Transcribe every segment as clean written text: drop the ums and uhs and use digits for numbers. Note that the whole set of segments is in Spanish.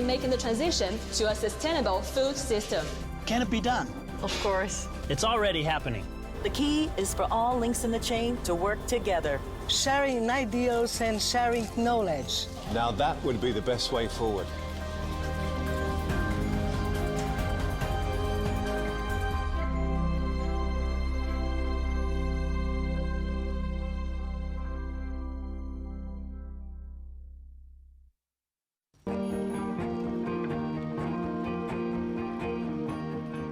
making the transition to a sustainable food system. Can it be done? Of course. It's already happening. The key is for all links in the chain to work together. Sharing ideas and sharing knowledge. Now that would be the best way forward.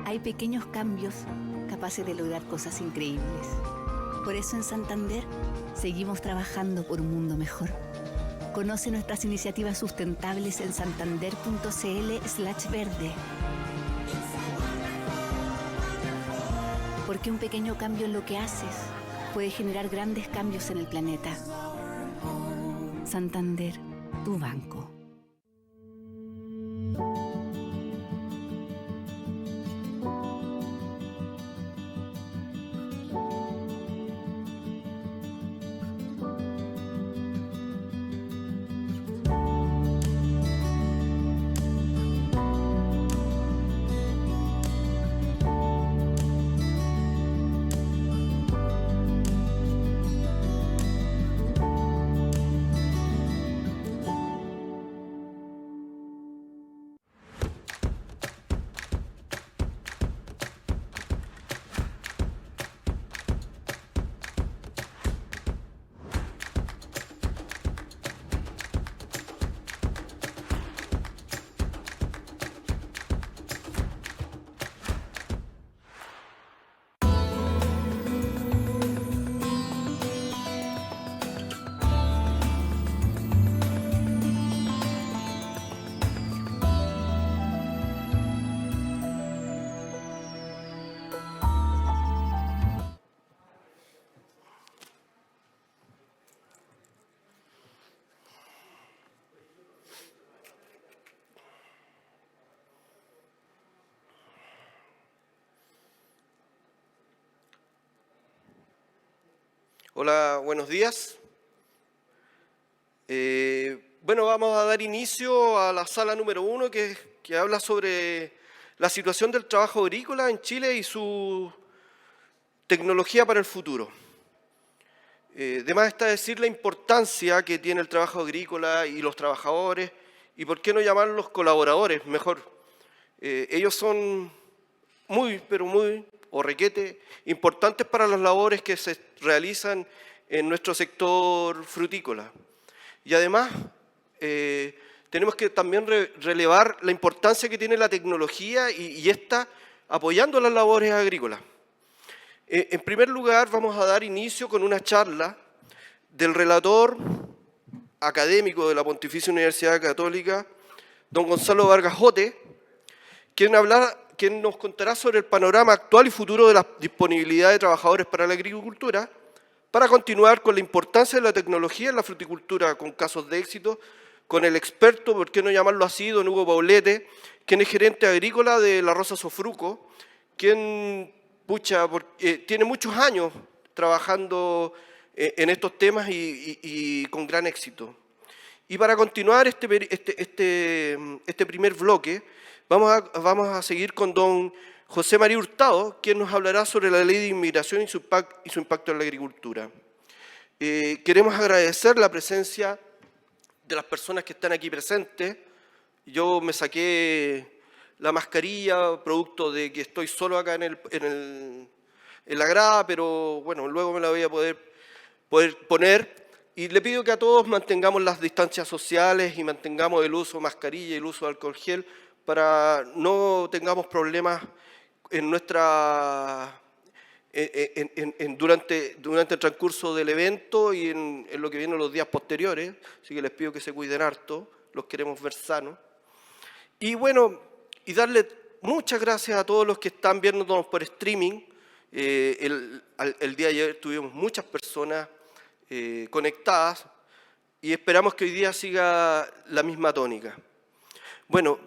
Hay pequeños cambios capaces de lograr cosas increíbles. Por eso en Santander seguimos trabajando por un mundo mejor. Conoce nuestras iniciativas sustentables en santander.cl/verde. Porque un pequeño cambio en lo que haces puede generar grandes cambios en el planeta. Santander, tu banco. Hola, buenos días. Bueno, vamos a dar inicio a la sala número 1 que habla sobre la situación del trabajo agrícola en Chile y su tecnología para el futuro. De más está decir la importancia que tiene el trabajo agrícola y los trabajadores, y por qué no llamarlos colaboradores, mejor. Ellos son muy, pero muy, o requete, importantes para las labores que se realizan en nuestro sector frutícola. Y además, tenemos que también relevar la importancia que tiene la tecnología y esta apoyando las labores agrícolas. En primer lugar, vamos a dar inicio con una charla del relator académico de la Pontificia Universidad Católica, don Gonzalo Vargas Jote, quien nos contará sobre el panorama actual y futuro de la disponibilidad de trabajadores para la agricultura, para continuar con la importancia de la tecnología en la fruticultura, con casos de éxito, con el experto, por qué no llamarlo así, don Hugo Paulete, quien es gerente agrícola de La Rosa Sofruco, quien tiene muchos años trabajando en estos temas y con gran éxito. Y para continuar este primer bloque, vamos a seguir con don José María Hurtado, quien nos hablará sobre la ley de inmigración y su impacto en la agricultura. Queremos agradecer la presencia de las personas que están aquí presentes. Yo me saqué la mascarilla, producto de que estoy solo acá en la grada, pero bueno, luego me la voy a poder poner. Y le pido que a todos mantengamos las distancias sociales y mantengamos el uso de mascarilla y el uso de alcohol gel para no tengamos problemas durante el transcurso del evento y en lo que vienen los días posteriores. Así que les pido que se cuiden harto, los queremos ver sanos. Y bueno, y darle muchas gracias a todos los que están viéndonos por streaming. El día de ayer tuvimos muchas personas conectadas y esperamos que hoy día siga la misma tónica. Bueno,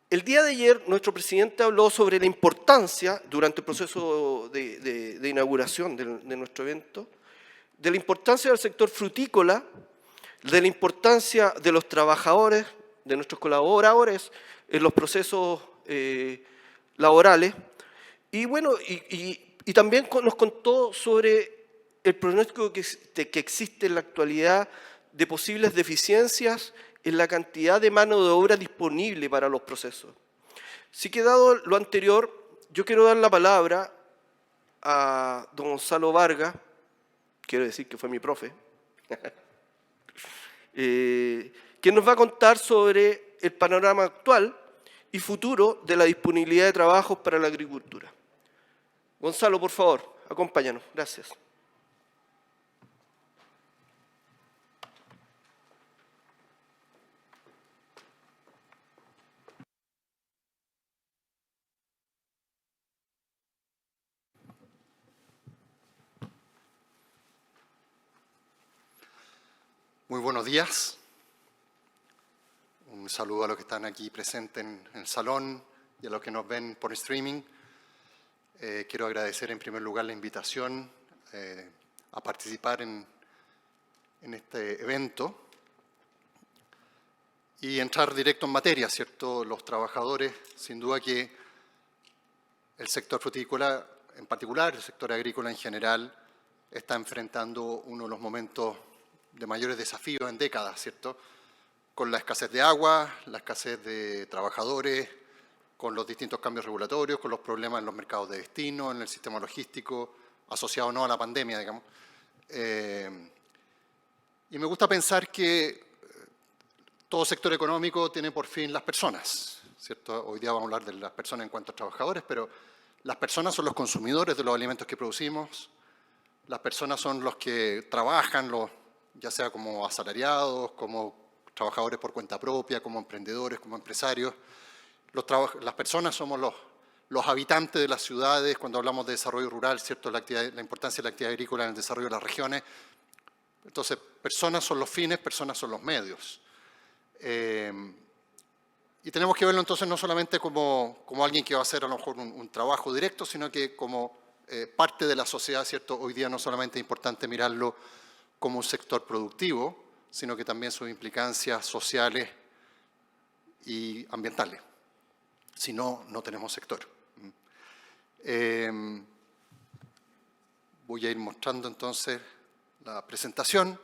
el día de ayer nuestro presidente habló sobre la importancia, durante el proceso de inauguración de nuestro evento, de la importancia del sector frutícola, de la importancia de los trabajadores de nuestros colaboradores en los procesos laborales. Y bueno, y también nos contó sobre el pronóstico que existe en la actualidad de posibles deficiencias en la cantidad de mano de obra disponible para los procesos. Así que dado lo anterior, yo quiero dar la palabra a don Gonzalo Vargas, quiero decir que fue mi profe, quien nos va a contar sobre el panorama actual y futuro de la disponibilidad de trabajos para la agricultura. Gonzalo, por favor, acompáñanos. Gracias. Muy buenos días. Un saludo a los que están aquí presentes en el salón y a los que nos ven por streaming. Quiero agradecer en primer lugar la invitación a participar en este evento y entrar directo en materia, ¿cierto? Los trabajadores, sin duda que el sector frutícola en particular, el sector agrícola en general, está enfrentando uno de los momentos de mayores desafíos en décadas, ¿cierto? Con la escasez de agua, la escasez de trabajadores, con los distintos cambios regulatorios, con los problemas en los mercados de destino, en el sistema logístico, asociado no a la pandemia, digamos. Y me gusta pensar que todo sector económico tiene por fin las personas, ¿cierto? Hoy día vamos a hablar de las personas en cuanto a trabajadores, pero las personas son los consumidores de los alimentos que producimos, las personas son los que trabajan, ya sea como asalariados, como trabajadores por cuenta propia, como emprendedores, como empresarios. Las personas somos los habitantes de las ciudades, cuando hablamos de desarrollo rural, ¿cierto? La importancia de la actividad agrícola en el desarrollo de las regiones. Entonces, personas son los fines, personas son los medios. Y tenemos que verlo entonces no solamente como alguien que va a hacer a lo mejor un trabajo directo, sino que como parte de la sociedad, ¿cierto? Hoy día no solamente es importante mirarlo como un sector productivo, sino que también sus implicancias sociales y ambientales. Si no, no tenemos sector. Voy a ir mostrando entonces la presentación.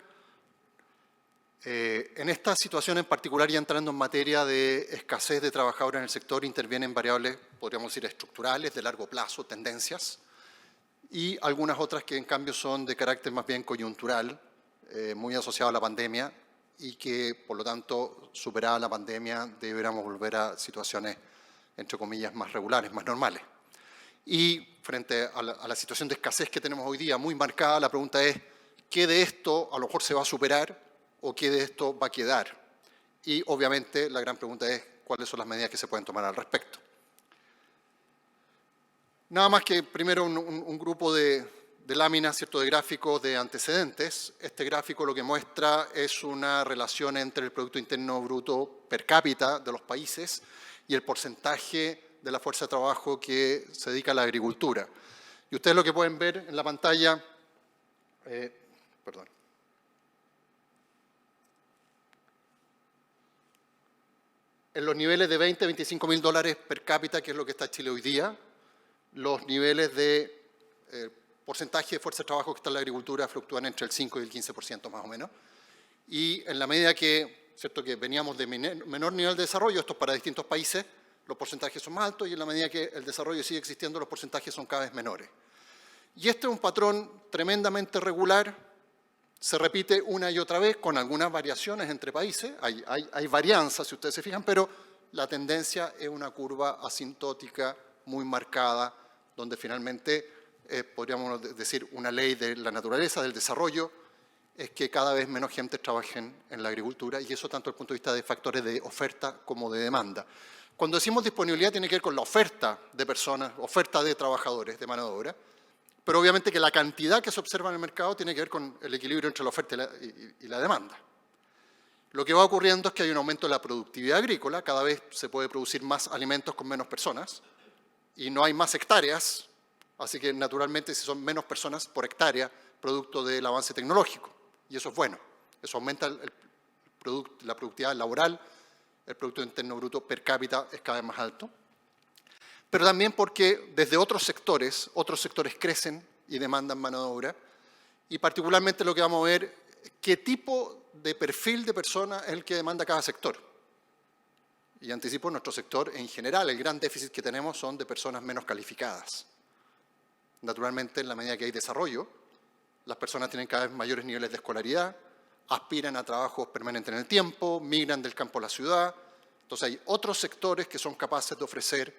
En esta situación en particular, ya entrando en materia de escasez de trabajadores en el sector, intervienen variables, podríamos decir, estructurales, de largo plazo, tendencias, y algunas otras que en cambio son de carácter más bien coyuntural, muy asociado a la pandemia, y que, por lo tanto, superada la pandemia, deberíamos volver a situaciones, entre comillas, más regulares, más normales. Y frente a la situación de escasez que tenemos hoy día, muy marcada, la pregunta es, ¿qué de esto a lo mejor se va a superar o qué de esto va a quedar? Y, obviamente, la gran pregunta es, ¿cuáles son las medidas que se pueden tomar al respecto? Nada más que, primero, un grupo de láminas, ¿cierto?, de gráficos de antecedentes. Este gráfico lo que muestra es una relación entre el Producto Interno Bruto per cápita de los países y el porcentaje de la fuerza de trabajo que se dedica a la agricultura. Y ustedes lo que pueden ver en la pantalla, en los niveles de 20 a 25 mil dólares per cápita, que es lo que está en Chile hoy día, los niveles de porcentaje de fuerza de trabajo que está en la agricultura fluctúan entre el 5 y el 15% más o menos. Y en la medida que, ¿cierto?, que veníamos de menor nivel de desarrollo, esto es para distintos países, los porcentajes son más altos, y en la medida que el desarrollo sigue existiendo, los porcentajes son cada vez menores. Y este es un patrón tremendamente regular, se repite una y otra vez con algunas variaciones entre países, hay varianzas si ustedes se fijan, pero la tendencia es una curva asintótica muy marcada, donde finalmente podríamos decir una ley de la naturaleza, del desarrollo, es que cada vez menos gente trabaje en la agricultura, y eso tanto desde el punto de vista de factores de oferta como de demanda. Cuando decimos disponibilidad tiene que ver con la oferta de personas, oferta de trabajadores, de mano de obra, pero obviamente que la cantidad que se observa en el mercado tiene que ver con el equilibrio entre la oferta y la demanda. Lo que va ocurriendo es que hay un aumento de la productividad agrícola, cada vez se puede producir más alimentos con menos personas, y no hay más hectáreas, así que naturalmente si son menos personas por hectárea, producto del avance tecnológico, y eso es bueno, eso aumenta la productividad laboral el Producto Interno Bruto per cápita es cada vez más alto, pero también porque desde otros sectores crecen y demandan mano de obra, y particularmente lo que vamos a ver, qué tipo de perfil de persona es el que demanda cada sector. Y anticipo, nuestro sector en general, el gran déficit que tenemos son de personas menos calificadas. Naturalmente, en la medida que hay desarrollo, las personas tienen cada vez mayores niveles de escolaridad, aspiran a trabajos permanentes en el tiempo, migran del campo a la ciudad. Entonces hay otros sectores que son capaces de ofrecer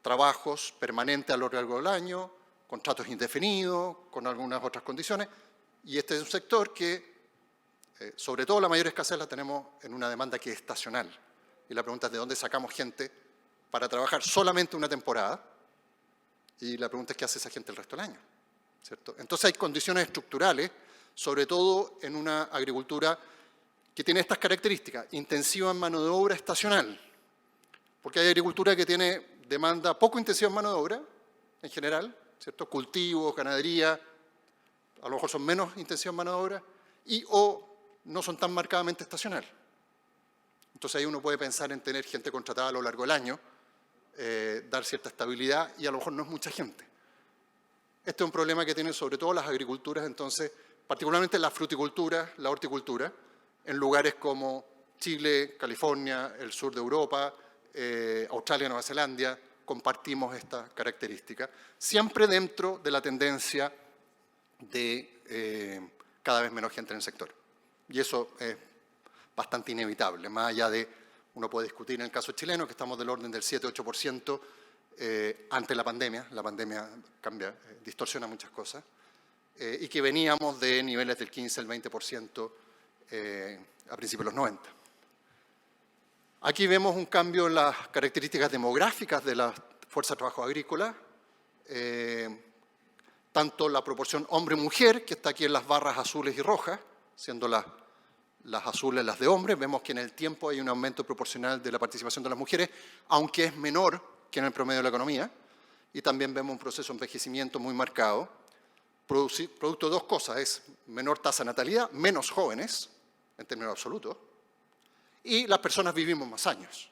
trabajos permanentes a lo largo del año, contratos indefinidos, con algunas otras condiciones. Y este es un sector que, sobre todo la mayor escasez la tenemos en una demanda que es estacional. Y la pregunta es de dónde sacamos gente para trabajar solamente una temporada. Y la pregunta es qué hace esa gente el resto del año, ¿cierto? Entonces hay condiciones estructurales, sobre todo en una agricultura que tiene estas características, intensiva en mano de obra estacional. Porque hay agricultura que tiene demanda poco intensiva en mano de obra, en general, ¿cierto? Cultivos, ganadería, a lo mejor son menos intensivos en mano de obra, y o no son tan marcadamente estacional. Entonces ahí uno puede pensar en tener gente contratada a lo largo del año, dar cierta estabilidad, y a lo mejor no es mucha gente. Este es un problema que tienen sobre todo las agriculturas, entonces, particularmente la fruticultura, la horticultura, en lugares como Chile, California, el sur de Europa, Australia, Nueva Zelanda, compartimos esta característica, siempre dentro de la tendencia de cada vez menos gente en el sector. Y eso es bastante inevitable, más allá de, uno puede discutir en el caso chileno, que estamos del orden del 7-8% ante la pandemia cambia, distorsiona muchas cosas, y que veníamos de niveles del 15 al 20% a principios de los 90. Aquí vemos un cambio en las características demográficas de la fuerza de trabajo agrícola, tanto la proporción hombre-mujer, que está aquí en las barras azules y rojas, siendo las azules las de hombres, vemos que en el tiempo hay un aumento proporcional de la participación de las mujeres, aunque es menor que en el promedio de la economía, y también vemos un proceso de envejecimiento muy marcado, producto de dos cosas, es menor tasa de natalidad, menos jóvenes, en términos absolutos, y las personas vivimos más años.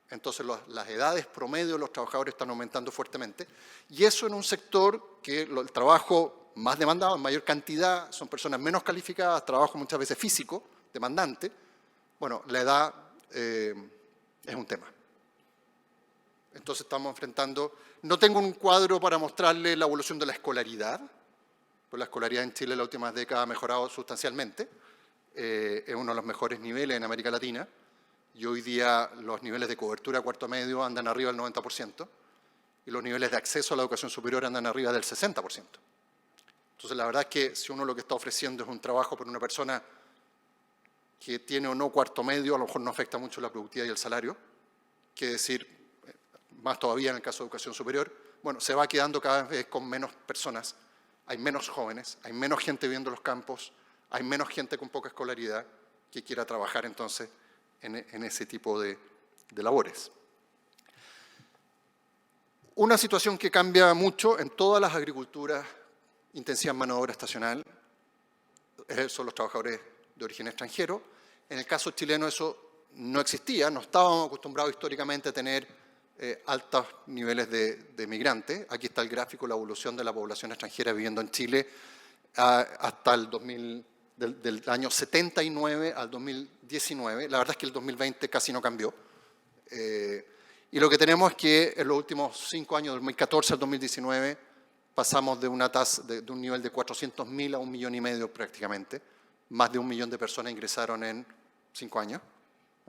Entonces las edades promedio de los trabajadores están aumentando fuertemente, y eso en un sector que el trabajo más demandado, en mayor cantidad, son personas menos calificadas, trabajo muchas veces físico, demandante. Bueno, la edad es un tema. Entonces estamos enfrentando, no tengo un cuadro para mostrarle la evolución de la escolaridad, pues la escolaridad en Chile en las últimas décadas ha mejorado sustancialmente, es uno de los mejores niveles en América Latina, y hoy día los niveles de cobertura cuarto medio andan arriba del 90%, y los niveles de acceso a la educación superior andan arriba del 60%. Entonces, la verdad es que si uno lo que está ofreciendo es un trabajo por una persona que tiene o no cuarto medio, a lo mejor no afecta mucho la productividad y el salario, que decir, más todavía en el caso de educación superior, bueno, se va quedando cada vez con menos personas, hay menos jóvenes, hay menos gente viviendo en los campos, hay menos gente con poca escolaridad que quiera trabajar entonces en ese tipo de labores. Una situación que cambia mucho en todas las agriculturas intensiva en mano de obra estacional son los trabajadores de origen extranjero. En el caso chileno eso no existía, no estábamos acostumbrados históricamente a tener altos niveles de migrantes. Aquí está el gráfico, la evolución de la población extranjera viviendo en Chile hasta el 2000, del año 79 al 2019. La verdad es que el 2020 casi no cambió. Y lo que tenemos es que en los últimos 5 años, del 2014 al 2019, pasamos de una tasa, de un nivel de 400.000 a 1,5 millones prácticamente. Más de 1 millón de personas ingresaron en 5 años,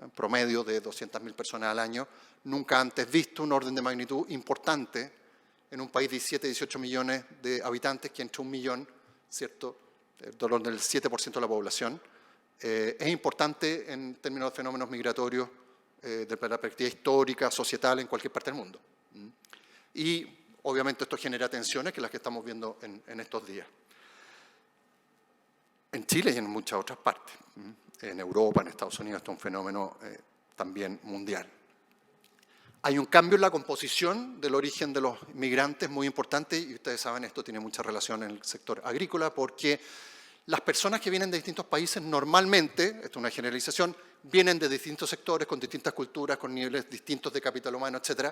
en promedio de 200.000 personas al año. Nunca antes visto un orden de magnitud importante en un país de 17, 18 millones de habitantes, que entre 1 millón, ¿cierto?, del orden del 7% de la población. Es importante en términos de fenómenos migratorios de la perspectiva histórica, societal, en cualquier parte del mundo. Y obviamente esto genera tensiones que las que estamos viendo en estos días. En Chile y en muchas otras partes. En Europa, en Estados Unidos, esto es un fenómeno también mundial. Hay un cambio en la composición del origen de los migrantes muy importante, y ustedes saben, esto tiene mucha relación en el sector agrícola, porque Las personas que vienen de distintos países normalmente, esto es una generalización, vienen de distintos sectores, con distintas culturas, con niveles distintos de capital humano, etc.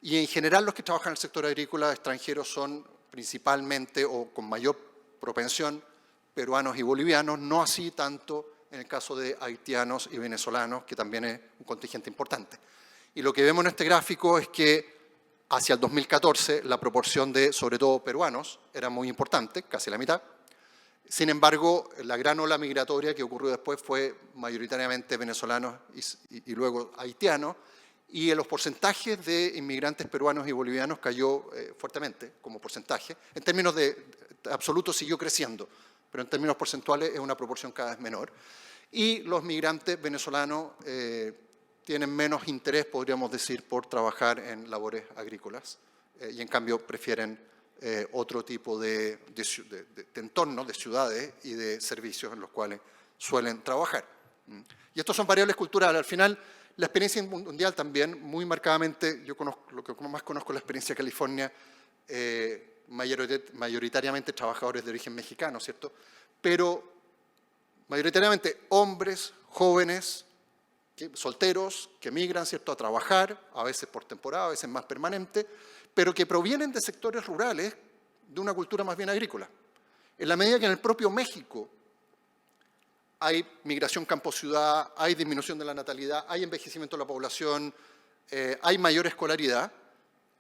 Y en general los que trabajan en el sector agrícola extranjero son principalmente o con mayor propensión peruanos y bolivianos, no así tanto en el caso de haitianos y venezolanos, que también es un contingente importante. Y lo que vemos en este gráfico es que hacia el 2014 la proporción de, sobre todo peruanos, era muy importante, casi la mitad. Sin embargo, la gran ola migratoria que ocurrió después fue mayoritariamente venezolanos y luego haitianos, y en los porcentajes de inmigrantes peruanos y bolivianos cayó fuertemente como porcentaje. En términos de absolutos siguió creciendo, pero en términos porcentuales es una proporción cada vez menor. Y los migrantes venezolanos tienen menos interés, podríamos decir, por trabajar en labores agrícolas y en cambio prefieren otro tipo de entornos, de ciudades y de servicios en los cuales suelen trabajar. Y estos son variables culturales. Al final, la experiencia mundial también, muy marcadamente, yo conozco, lo que más conozco es la experiencia de California, mayoritariamente trabajadores de origen mexicano, ¿cierto? Pero mayoritariamente hombres, jóvenes, solteros, que migran, ¿cierto?, a trabajar, a veces por temporada, a veces más permanente, pero que provienen de sectores rurales de una cultura más bien agrícola. En la medida que en el propio México hay migración campo-ciudad, hay disminución de la natalidad, hay envejecimiento de la población, hay mayor escolaridad,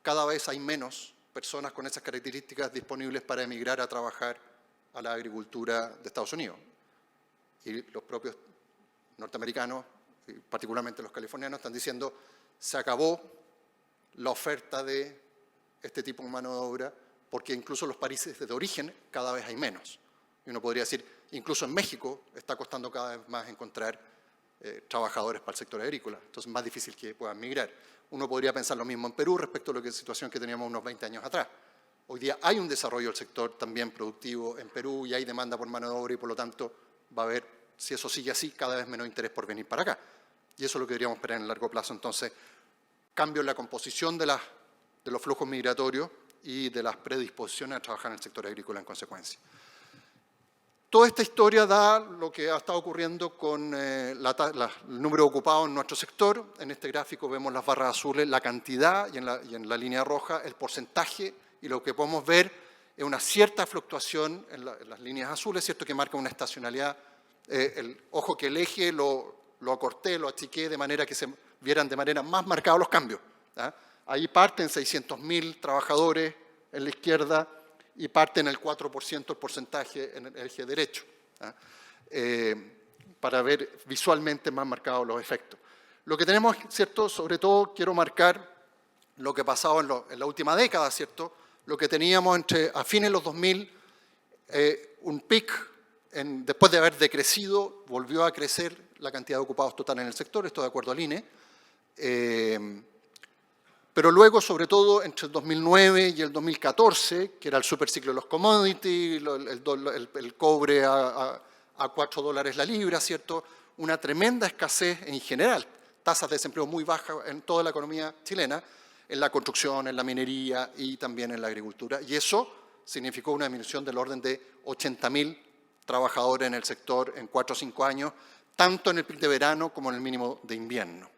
cada vez hay menos personas con esas características disponibles para emigrar a trabajar a la agricultura de Estados Unidos. Y los propios norteamericanos, y particularmente los californianos, están diciendo se acabó la oferta de este tipo de mano de obra porque incluso en los países de origen cada vez hay menos. Y uno podría decir, incluso en México está costando cada vez más encontrar trabajadores para el sector agrícola, entonces es más difícil que puedan migrar. Uno podría pensar lo mismo en Perú respecto a la situación que teníamos unos 20 años atrás. Hoy día hay un desarrollo del sector también productivo en Perú y hay demanda por mano de obra y por lo tanto va a haber, si eso sigue así, cada vez menos interés por venir para acá. Y eso es lo que deberíamos esperar en el largo plazo. Entonces, cambio en la composición de los flujos migratorios y de las predisposiciones a trabajar en el sector agrícola en consecuencia. Toda esta historia da lo que ha estado ocurriendo con el número ocupado en nuestro sector. En este gráfico vemos las barras azules, la cantidad, y en la línea roja el porcentaje, y lo que podemos ver es una cierta fluctuación en las líneas azules, ¿cierto?, que marca una estacionalidad. Ojo que el eje lo acorté, lo achiqué de manera que se vieran de manera más marcada los cambios. Ahí parten 600.000 trabajadores en la izquierda y parten el 4% el porcentaje en el eje derecho, para ver visualmente más marcados los efectos. Lo que tenemos, ¿cierto?, sobre todo quiero marcar lo que ha pasado en la última década, ¿cierto?, lo que teníamos a fines de los 2000, un pic, después de haber decrecido, volvió a crecer la cantidad de ocupados total en el sector, esto de acuerdo al INE, pero luego, sobre todo, entre el 2009 y el 2014, que era el superciclo de los commodities, el cobre a $4 la libra, ¿cierto?, una tremenda escasez en general, tasas de desempleo muy bajas en toda la economía chilena, en la construcción, en la minería y también en la agricultura, y eso significó una disminución del orden de 80.000 trabajadores en el sector en 4 o 5 años, tanto en el pic de verano como en el mínimo de invierno.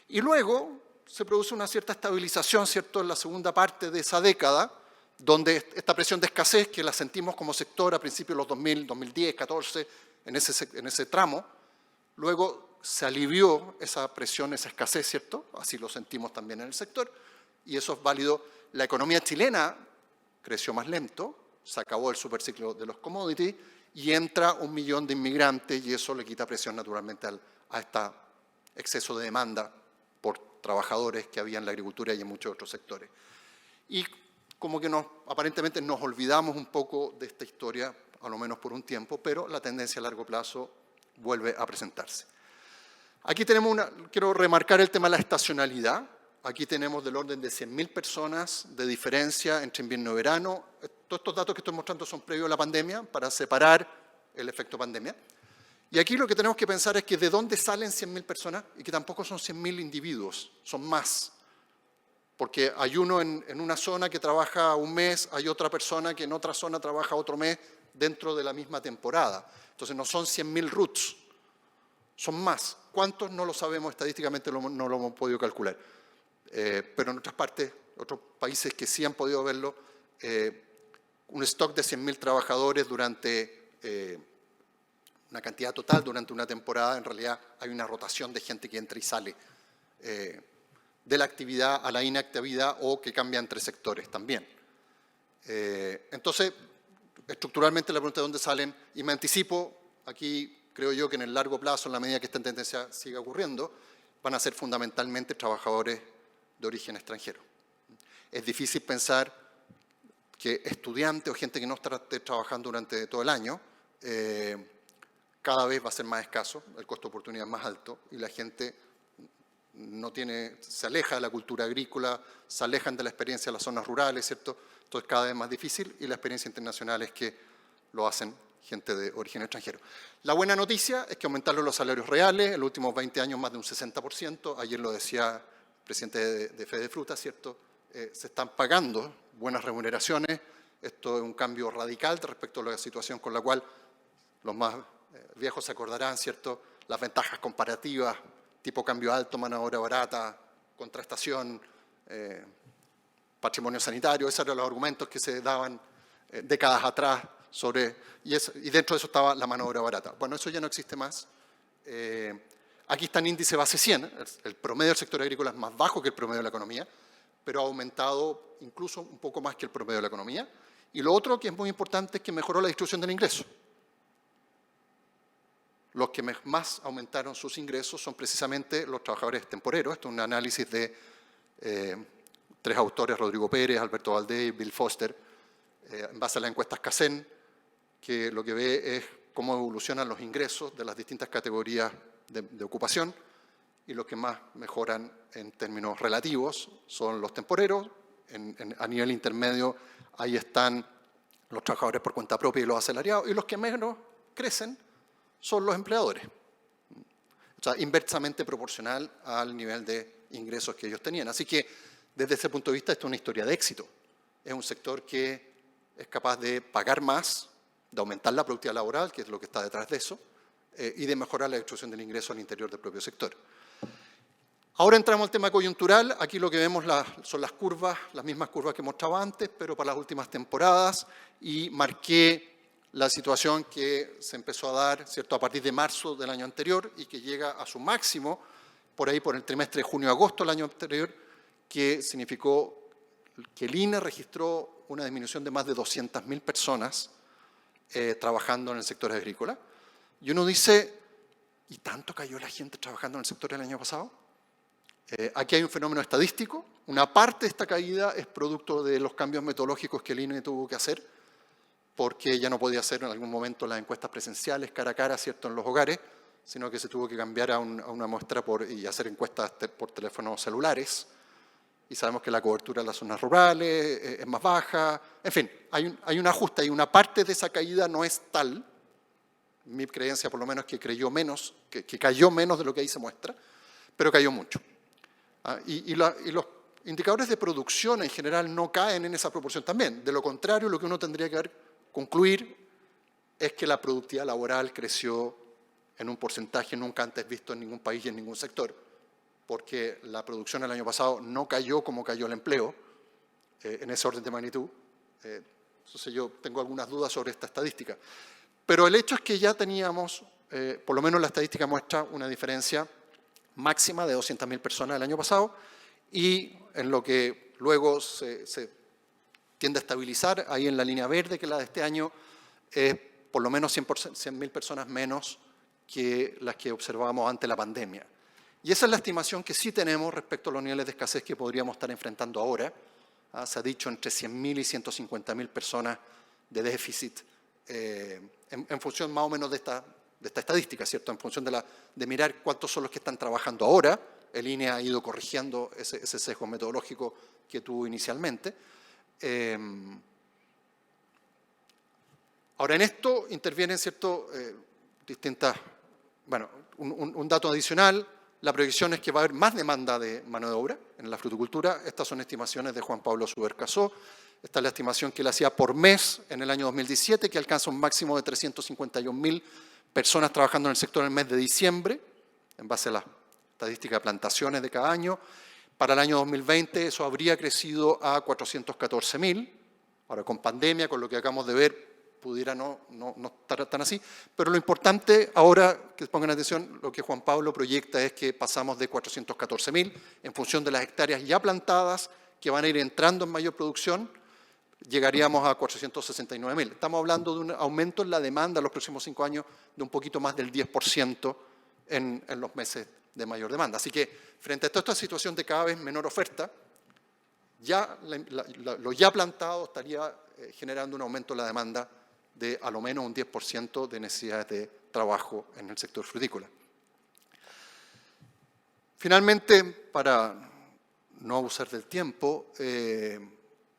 Y luego se produce una cierta estabilización, ¿cierto?, en la segunda parte de esa década, donde esta presión de escasez, que la sentimos como sector a principios de los 2000, 2010, 14, en ese tramo, luego se alivió esa presión, esa escasez, ¿cierto?, así lo sentimos también en el sector, y eso es válido. La economía chilena creció más lento, se acabó el superciclo de los commodities, y entra 1 millón de inmigrantes y eso le quita presión naturalmente a este exceso de demanda por trabajadores que había en la agricultura y en muchos otros sectores. Y como que aparentemente nos olvidamos un poco de esta historia, a lo menos por un tiempo, pero la tendencia a largo plazo vuelve a presentarse. Aquí tenemos quiero remarcar el tema de la estacionalidad. Aquí tenemos del orden de 100.000 personas de diferencia entre invierno y verano. Todos estos datos que estoy mostrando son previos a la pandemia, para separar el efecto pandemia. Y aquí lo que tenemos que pensar es que de dónde salen 100.000 personas, y que tampoco son 100.000 individuos, son más. Porque hay uno en una zona que trabaja un mes, hay otra persona que en otra zona trabaja otro mes, dentro de la misma temporada. Entonces no son 100.000 roots, son más. ¿Cuántos? No lo sabemos, estadísticamente no lo hemos podido calcular. Pero en otras partes, otros países que sí han podido verlo, un stock de 100.000 trabajadores durante una cantidad total durante una temporada, en realidad hay una rotación de gente que entra y sale de la actividad a la inactividad o que cambia entre sectores también. Entonces, estructuralmente la pregunta de dónde salen, y me anticipo, aquí creo yo que en el largo plazo, en la medida que esta tendencia siga ocurriendo, van a ser fundamentalmente trabajadores de origen extranjero. Es difícil pensar que estudiantes o gente que no esté trabajando durante todo el año, cada vez va a ser más escaso, el costo de oportunidad es más alto y la gente se aleja de la cultura agrícola, se alejan de la experiencia de las zonas rurales, ¿cierto? Entonces es cada vez más difícil y la experiencia internacional es que lo hacen gente de origen extranjero. La buena noticia es que aumentaron los salarios reales en los últimos 20 años más de un 60%, ayer lo decía el presidente de Fede Fruta, ¿cierto? Se están pagando buenas remuneraciones, esto es un cambio radical respecto a la situación con la cual los más viejos se acordarán, ¿cierto? Las ventajas comparativas, tipo cambio alto, mano de obra barata, contrastación, patrimonio sanitario, esos eran los argumentos que se daban décadas atrás y dentro de eso estaba la mano de obra barata. Bueno, eso ya no existe más. Aquí está en índice base 100, el promedio del sector agrícola es más bajo que el promedio de la economía, pero ha aumentado incluso un poco más que el promedio de la economía. Y lo otro que es muy importante es que mejoró la distribución del ingreso. Los que más aumentaron sus ingresos son precisamente los trabajadores temporeros. Esto es un análisis de 3 autores, Rodrigo Pérez, Alberto Valdés y Bill Foster, en base a las encuestas CACEN, que lo que ve es cómo evolucionan los ingresos de las distintas categorías de ocupación, y los que más mejoran en términos relativos son los temporeros. A nivel intermedio, ahí están los trabajadores por cuenta propia y los asalariados, y los que menos crecen son los empleadores. O sea, inversamente proporcional al nivel de ingresos que ellos tenían. Así que, desde ese punto de vista, esto es una historia de éxito. Es un sector que es capaz de pagar más, de aumentar la productividad laboral, que es lo que está detrás de eso, y de mejorar la distribución del ingreso al interior del propio sector. Ahora entramos al tema coyuntural. Aquí lo que vemos son las curvas, las mismas curvas que mostraba antes, pero para las últimas temporadas, y marqué la situación que se empezó a dar, ¿cierto?, a partir de marzo del año anterior y que llega a su máximo por ahí por el trimestre de junio-agosto del año anterior, que significó que el INE registró una disminución de más de 200.000 personas trabajando en el sector agrícola. Y uno dice, ¿y tanto cayó la gente trabajando en el sector el año pasado? Aquí hay un fenómeno estadístico. Una parte de esta caída es producto de los cambios metodológicos que el INE tuvo que hacer, porque ya no podía hacer en algún momento las encuestas presenciales cara a cara, ¿cierto?, en los hogares, sino que se tuvo que cambiar a una muestra y hacer encuestas por teléfonos celulares. Y sabemos que la cobertura en las zonas rurales es más baja. En fin, hay un ajuste y una parte de esa caída no es tal. Mi creencia, por lo menos, que cayó menos de lo que ahí se muestra, pero cayó mucho. Y los indicadores de producción en general no caen en esa proporción también. De lo contrario, lo que uno tendría que concluir es que la productividad laboral creció en un porcentaje nunca antes visto en ningún país y en ningún sector, porque la producción el año pasado no cayó como cayó el empleo, en ese orden de magnitud. Entonces yo tengo algunas dudas sobre esta estadística. Pero el hecho es que ya teníamos, por lo menos la estadística muestra una diferencia máxima de 200.000 personas el año pasado, y en lo que luego se tiende a estabilizar, ahí en la línea verde, que es la de este año, es por lo menos 100.000 personas menos que las que observábamos ante la pandemia. Y esa es la estimación que sí tenemos respecto a los niveles de escasez que podríamos estar enfrentando ahora. Se ha dicho entre 100.000 y 150.000 personas de déficit, en función más o menos de esta estadística, ¿cierto? En función de mirar cuántos son los que están trabajando ahora. El INE ha ido corrigiendo ese sesgo metodológico que tuvo inicialmente. Ahora, en esto intervienen, ¿cierto?, distintas, bueno, un dato adicional. La proyección es que va a haber más demanda de mano de obra en la fruticultura. Estas son estimaciones de Juan Pablo Subercasó, Esta es la estimación que él hacía por mes en el año 2017, que alcanza un máximo de 351.000 personas trabajando en el sector en el mes de diciembre, en base a la estadística de plantaciones de cada año. Para el año 2020 eso habría crecido a 414.000. Ahora, con pandemia, con lo que acabamos de ver, pudiera no estar tan así. Pero lo importante ahora, que pongan atención, lo que Juan Pablo proyecta es que pasamos de 414.000 en función de las hectáreas ya plantadas, que van a ir entrando en mayor producción, llegaríamos a 469.000. Estamos hablando de un aumento en la demanda en los próximos 5 años de un poquito más del 10% en los meses de mayor demanda. Así que, frente a toda esta situación de cada vez menor oferta, ya lo ya plantado estaría generando un aumento en la demanda de a lo menos un 10% de necesidades de trabajo en el sector frutícola. Finalmente, para no abusar del tiempo,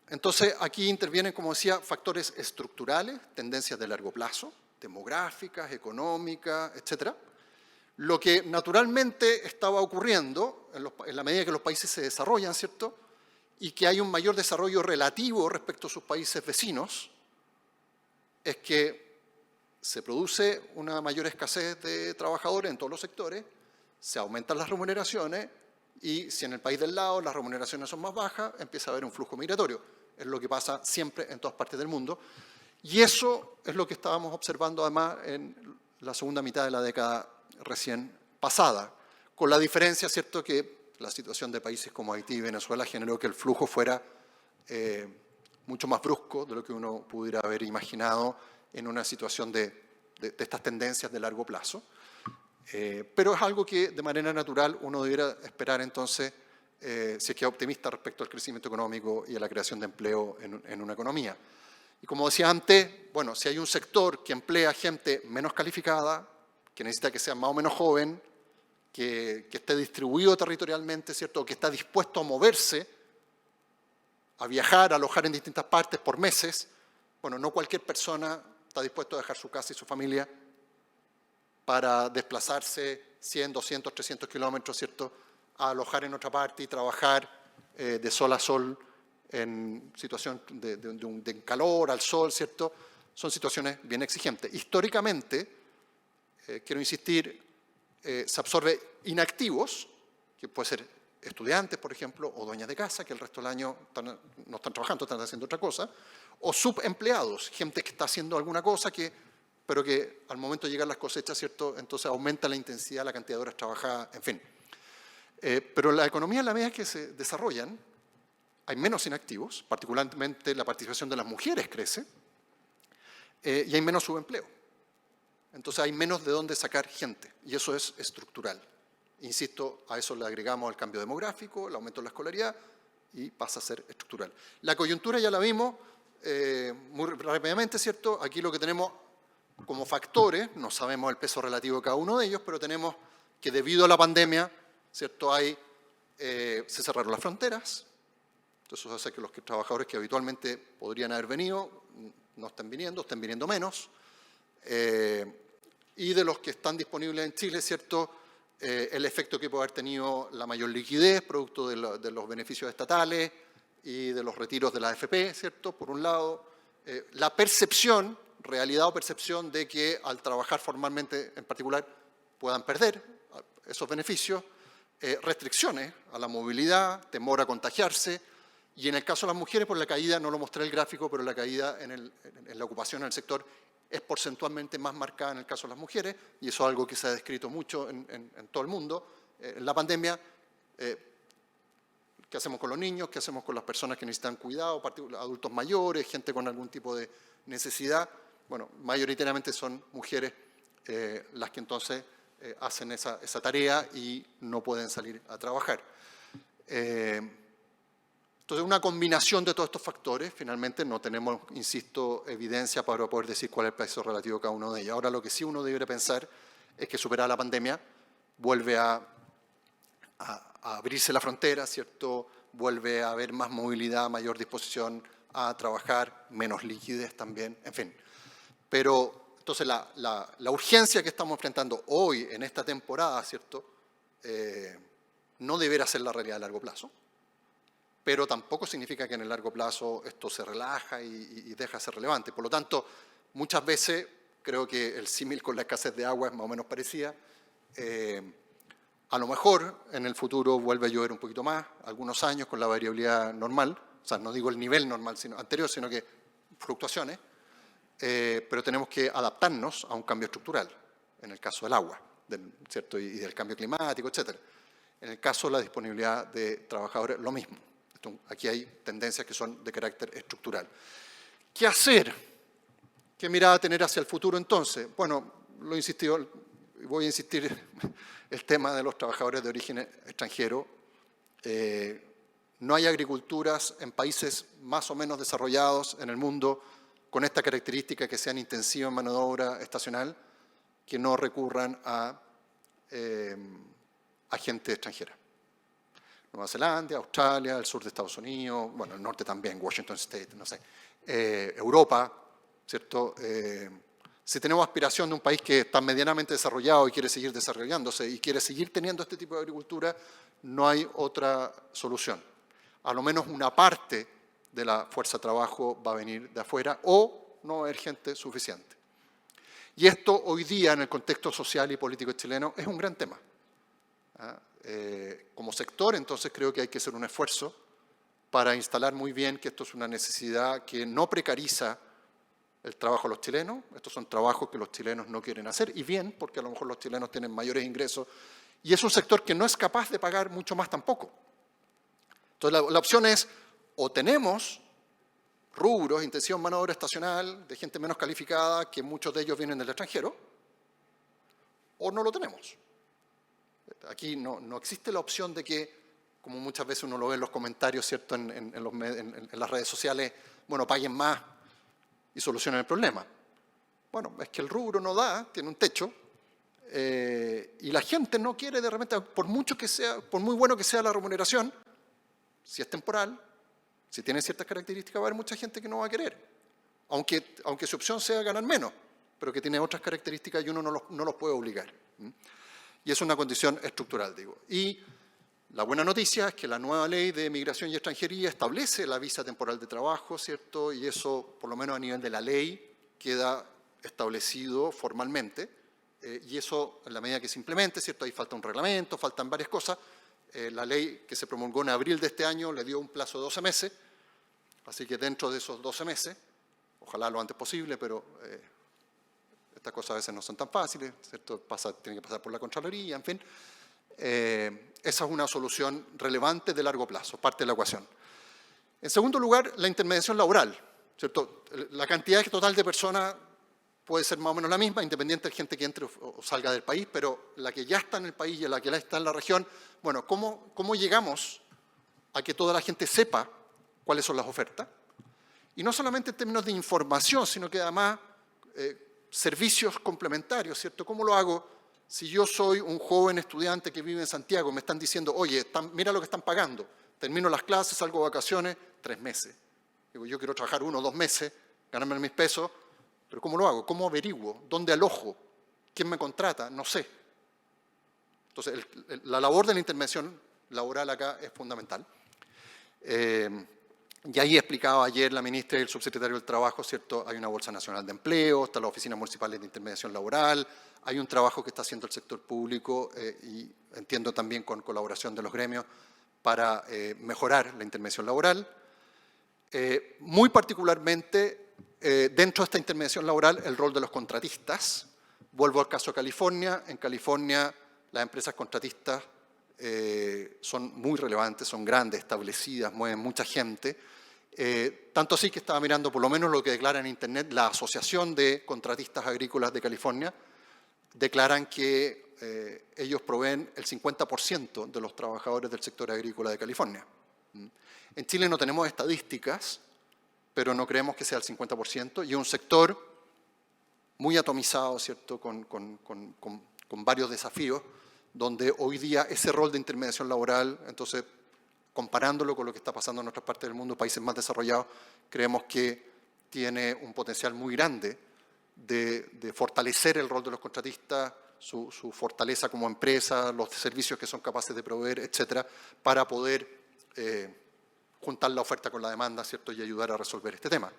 entonces aquí intervienen, como decía, factores estructurales, tendencias de largo plazo, demográficas, económicas, etcétera. Lo que naturalmente estaba ocurriendo en la medida que los países se desarrollan, ¿cierto?, y que hay un mayor desarrollo relativo respecto a sus países vecinos, es que se produce una mayor escasez de trabajadores en todos los sectores, se aumentan las remuneraciones y si en el país del lado las remuneraciones son más bajas, empieza a haber un flujo migratorio. Es lo que pasa siempre en todas partes del mundo. Y eso es lo que estábamos observando además en la segunda mitad de la década recién pasada, con la diferencia, ¿cierto?, que la situación de países como Haití y Venezuela generó que el flujo fuera mucho más brusco de lo que uno pudiera haber imaginado en una situación de estas tendencias de largo plazo. Pero es algo que de manera natural uno debiera esperar entonces, si es que es optimista respecto al crecimiento económico y a la creación de empleo en una economía. Y como decía antes, bueno, si hay un sector que emplea gente menos calificada, que necesita que sea más o menos joven, que esté distribuido territorialmente, ¿cierto?, que está dispuesto a moverse, a viajar, a alojar en distintas partes por meses, bueno, no cualquier persona está dispuesto a dejar su casa y su familia para desplazarse 100, 200, 300 kilómetros, ¿cierto?, a alojar en otra parte y trabajar de sol a sol en situación de calor, al sol, ¿cierto? Son situaciones bien exigentes. Históricamente, quiero insistir, se absorbe inactivos, que puede ser estudiantes, por ejemplo, o dueñas de casa, que el resto del año no están trabajando, están haciendo otra cosa, o subempleados, gente que está haciendo alguna cosa, pero que al momento de llegar las cosechas, ¿cierto?, entonces aumenta la intensidad, la cantidad de horas trabajadas, en fin. Pero la economía, a la medida que se desarrollan, hay menos inactivos, particularmente la participación de las mujeres crece, y hay menos subempleo. Entonces hay menos de dónde sacar gente, y eso es estructural. Insisto, a eso le agregamos el cambio demográfico, el aumento de la escolaridad, y pasa a ser estructural. La coyuntura ya la vimos muy rápidamente, ¿cierto? Aquí lo que tenemos como factores, no sabemos el peso relativo de cada uno de ellos, pero tenemos que debido a la pandemia, ¿cierto?, se cerraron las fronteras, entonces eso hace que los trabajadores que habitualmente podrían haber venido no estén viniendo menos, y de los que están disponibles en Chile, ¿cierto?, el efecto que puede haber tenido la mayor liquidez, producto de los beneficios estatales y de los retiros de la AFP, ¿cierto?, por un lado, la percepción, realidad o percepción de que al trabajar formalmente en particular puedan perder esos beneficios, restricciones a la movilidad, temor a contagiarse, y en el caso de las mujeres, por la caída, no lo mostré en el gráfico, pero la caída en la ocupación en el sector es porcentualmente más marcada en el caso de las mujeres, y eso es algo que se ha descrito mucho en todo el mundo. En la pandemia, ¿qué hacemos con los niños? ¿Qué hacemos con las personas que necesitan cuidado? Adultos mayores, gente con algún tipo de necesidad. Bueno, mayoritariamente son mujeres las que entonces hacen esa tarea y no pueden salir a trabajar. Entonces, una combinación de todos estos factores, finalmente no tenemos, insisto, evidencia para poder decir cuál es el peso relativo de cada uno de ellos. Ahora, lo que sí uno debería pensar es que superada la pandemia, vuelve a abrirse la frontera, ¿cierto? Vuelve a haber más movilidad, mayor disposición a trabajar, menos liquidez también, en fin. Pero, entonces, la urgencia que estamos enfrentando hoy, en esta temporada, ¿cierto?, no deberá ser la realidad a largo plazo. pero tampoco significa que en el largo plazo esto se relaja y deja de ser relevante. Por lo tanto, muchas veces creo que el símil con la escasez de agua es más o menos parecida. A lo mejor en el futuro vuelve a llover un poquito más, algunos años con la variabilidad normal, o sea, no digo el nivel normal anterior, sino que fluctuaciones, pero tenemos que adaptarnos a un cambio estructural, en el caso del agua, ¿cierto? Y del cambio climático, etc. En el caso de la disponibilidad de trabajadores, lo mismo. Aquí hay tendencias que son de carácter estructural. ¿Qué hacer? ¿Qué mirada tener hacia el futuro entonces? Bueno, lo he insistido, voy a insistir, el tema de los trabajadores de origen extranjero. No hay agriculturas en países más o menos desarrollados en el mundo con esta característica que sean intensivas en mano de obra estacional, que no recurran a gente extranjera. Nueva Zelanda, Australia, el sur de Estados Unidos, bueno, el norte también, Washington State, no sé, Europa, ¿cierto? Si tenemos aspiración de un país que está medianamente desarrollado y quiere seguir desarrollándose y quiere seguir teniendo este tipo de agricultura, no hay otra solución. A lo menos una parte de la fuerza de trabajo va a venir de afuera o no va a haber gente suficiente. Y esto hoy día, en el contexto social y político chileno, es un gran tema. Como sector, entonces, creo que hay que hacer un esfuerzo para instalar muy bien que esto es una necesidad que no precariza el trabajo de los chilenos. Estos son trabajos que los chilenos no quieren hacer, y bien, porque a lo mejor los chilenos tienen mayores ingresos, y es un sector que no es capaz de pagar mucho más tampoco. Entonces, la opción es, o tenemos rubros, intensiva en mano de obra estacional, de gente menos calificada, que muchos de ellos vienen del extranjero, o no lo tenemos. Aquí no existe la opción de que, como muchas veces uno lo ve en los comentarios, ¿cierto?, en las redes sociales, bueno, paguen más y solucionen el problema. Bueno, es que el rubro no da, tiene un techo, y la gente no quiere de repente, por muy bueno que sea la remuneración, si es temporal, si tiene ciertas características, va a haber mucha gente que no va a querer, aunque su opción sea ganar menos, pero que tiene otras características y uno no los puede obligar. Y es una condición estructural, digo. Y la buena noticia es que la nueva ley de migración y extranjería establece la visa temporal de trabajo, ¿cierto? Y eso, por lo menos a nivel de la ley, queda establecido formalmente. Y eso, en la medida que se implemente, ¿cierto? Ahí falta un reglamento, faltan varias cosas. La ley que se promulgó en abril de este año le dio un plazo de 12 meses. Así que dentro de esos 12 meses, ojalá lo antes posible, pero estas cosas a veces no son tan fáciles, ¿cierto? Tiene que pasar por la Contraloría, en fin. Esa es una solución relevante de largo plazo, parte de la ecuación. En segundo lugar, la intermediación laboral, ¿cierto? La cantidad total de personas puede ser más o menos la misma, independiente de gente que entre o salga del país, pero la que ya está en el país y la que ya está en la región, bueno, ¿cómo llegamos a que toda la gente sepa cuáles son las ofertas? Y no solamente en términos de información, sino que además servicios complementarios, ¿cierto? ¿Cómo lo hago si yo soy un joven estudiante que vive en Santiago? Me están diciendo, oye, mira lo que están pagando. Termino las clases, salgo de vacaciones, 3 meses. Digo, yo quiero trabajar 1 o 2 meses, ganarme mis pesos, pero ¿cómo lo hago? ¿Cómo averiguo? ¿Dónde alojo? ¿Quién me contrata? No sé. Entonces, la labor de la intervención laboral acá es fundamental. Y ahí explicaba ayer la ministra y el subsecretario del Trabajo, ¿cierto? Hay una Bolsa Nacional de Empleo, están las oficinas municipales de intermediación laboral, hay un trabajo que está haciendo el sector público y entiendo también con colaboración de los gremios para mejorar la intermediación laboral. Muy particularmente, dentro de esta intermediación laboral, el rol de los contratistas. Vuelvo al caso de California. En California, las empresas contratistas son muy relevantes, son grandes, establecidas, mueven mucha gente. Tanto así que estaba mirando por lo menos lo que declara en Internet la Asociación de Contratistas Agrícolas de California. Declaran que ellos proveen el 50% de los trabajadores del sector agrícola de California. En Chile no tenemos estadísticas, pero no creemos que sea el 50%, y un sector muy atomizado, ¿cierto? Con varios desafíos, donde hoy día ese rol de intermediación laboral, entonces, comparándolo con lo que está pasando en otras partes del mundo, países más desarrollados, creemos que tiene un potencial muy grande de fortalecer el rol de los contratistas, su fortaleza como empresa, los servicios que son capaces de proveer, etcétera, para poder juntar la oferta con la demanda, ¿cierto?, y ayudar a resolver este tema.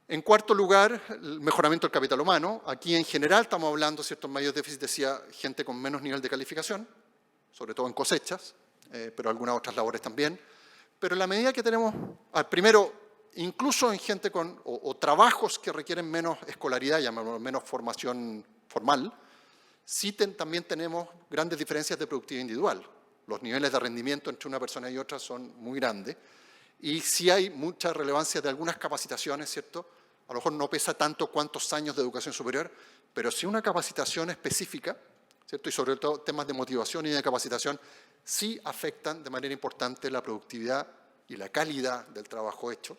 En cuarto lugar, el mejoramiento del capital humano. Aquí en general estamos hablando, ¿cierto?, en mayor déficit, decía, gente con menos nivel de calificación, sobre todo en cosechas, pero algunas otras labores también. Pero en la medida que tenemos, primero, incluso en gente con, o trabajos que requieren menos escolaridad, llamémoslo, menos formación formal, sí también tenemos grandes diferencias de productividad individual. Los niveles de rendimiento entre una persona y otra son muy grandes. Y sí hay mucha relevancia de algunas capacitaciones, ¿cierto? A lo mejor no pesa tanto cuántos años de educación superior, pero sí una capacitación específica, ¿cierto? Y sobre todo temas de motivación y de capacitación sí afectan de manera importante la productividad y la calidad del trabajo hecho.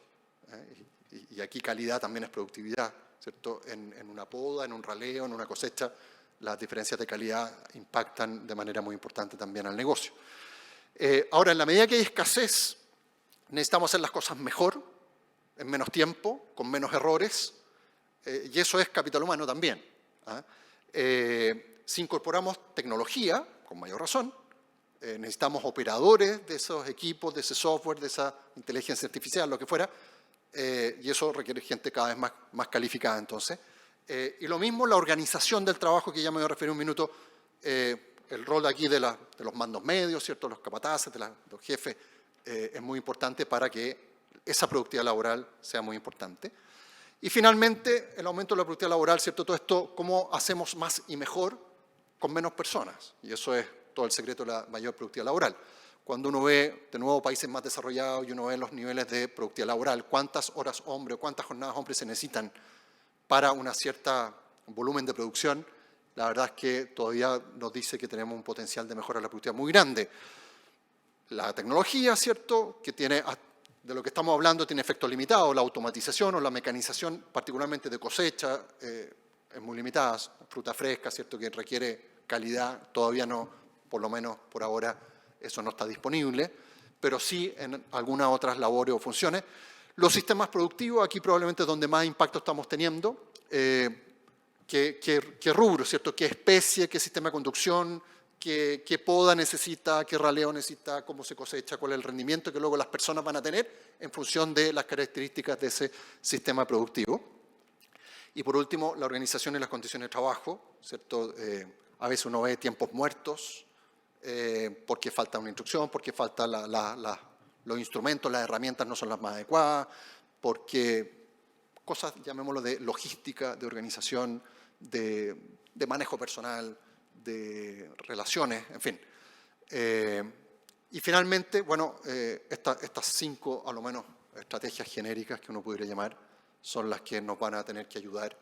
Y aquí calidad también es productividad, ¿cierto? En una poda, en un raleo, en una cosecha, las diferencias de calidad impactan de manera muy importante también al negocio. Ahora, en la medida que hay escasez, necesitamos hacer las cosas mejor, en menos tiempo, con menos errores, y eso es capital humano también. Si incorporamos tecnología, con mayor razón, necesitamos operadores de esos equipos, de ese software, de esa inteligencia artificial, lo que fuera, y eso requiere gente cada vez más calificada entonces. Y lo mismo la organización del trabajo, que ya me voy a referir un minuto, el rol aquí de los mandos medios, ¿cierto?, los capataces, de los jefes, es muy importante para que esa productividad laboral sea muy importante. Y finalmente, el aumento de la productividad laboral, ¿cierto?, todo esto, cómo hacemos más y mejor con menos personas. Y eso es todo el secreto de la mayor productividad laboral. Cuando uno ve, de nuevo, países más desarrollados y uno ve los niveles de productividad laboral, cuántas horas hombre o cuántas jornadas hombre se necesitan para un cierto volumen de producción, la verdad es que todavía nos dice que tenemos un potencial de mejora de la productividad muy grande. La tecnología, ¿cierto?, que tiene, de lo que estamos hablando, tiene efectos limitados. La automatización o la mecanización, particularmente de cosecha, es muy limitada. Fruta fresca, ¿cierto?, que requiere calidad, todavía no, por lo menos por ahora, eso no está disponible, pero sí en algunas otras labores o funciones. Los sistemas productivos, aquí probablemente es donde más impacto estamos teniendo. ¿Qué rubro, ¿cierto?, qué especie, qué sistema de conducción, qué poda necesita, qué raleo necesita, cómo se cosecha, cuál es el rendimiento que luego las personas van a tener en función de las características de ese sistema productivo. Y por último, la organización y las condiciones de trabajo, ¿cierto? A veces uno ve tiempos muertos porque falta una instrucción, porque falta los instrumentos, las herramientas no son las más adecuadas, porque cosas, llamémoslo, de logística, de organización, de manejo personal, de relaciones, en fin. Y finalmente, bueno, estas 5, a lo menos, estrategias genéricas que uno pudiera llamar, son las que nos van a tener que ayudar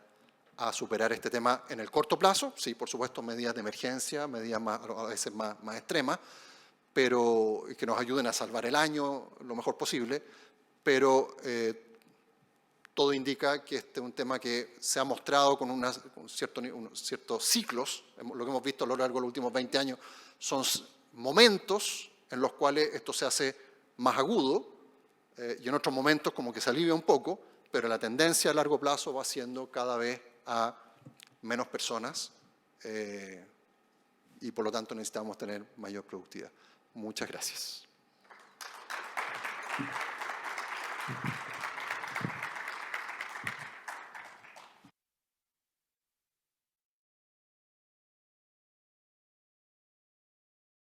a superar este tema en el corto plazo. Sí, por supuesto, medidas de emergencia, medidas a veces más extremas, pero que nos ayuden a salvar el año lo mejor posible, pero todo indica que este es un tema que se ha mostrado con ciertos ciclos. Lo que hemos visto a lo largo de los últimos 20 años son momentos en los cuales esto se hace más agudo y en otros momentos como que se alivia un poco, pero la tendencia a largo plazo va siendo cada vez a menos personas y por lo tanto necesitamos tener mayor productividad. Muchas gracias.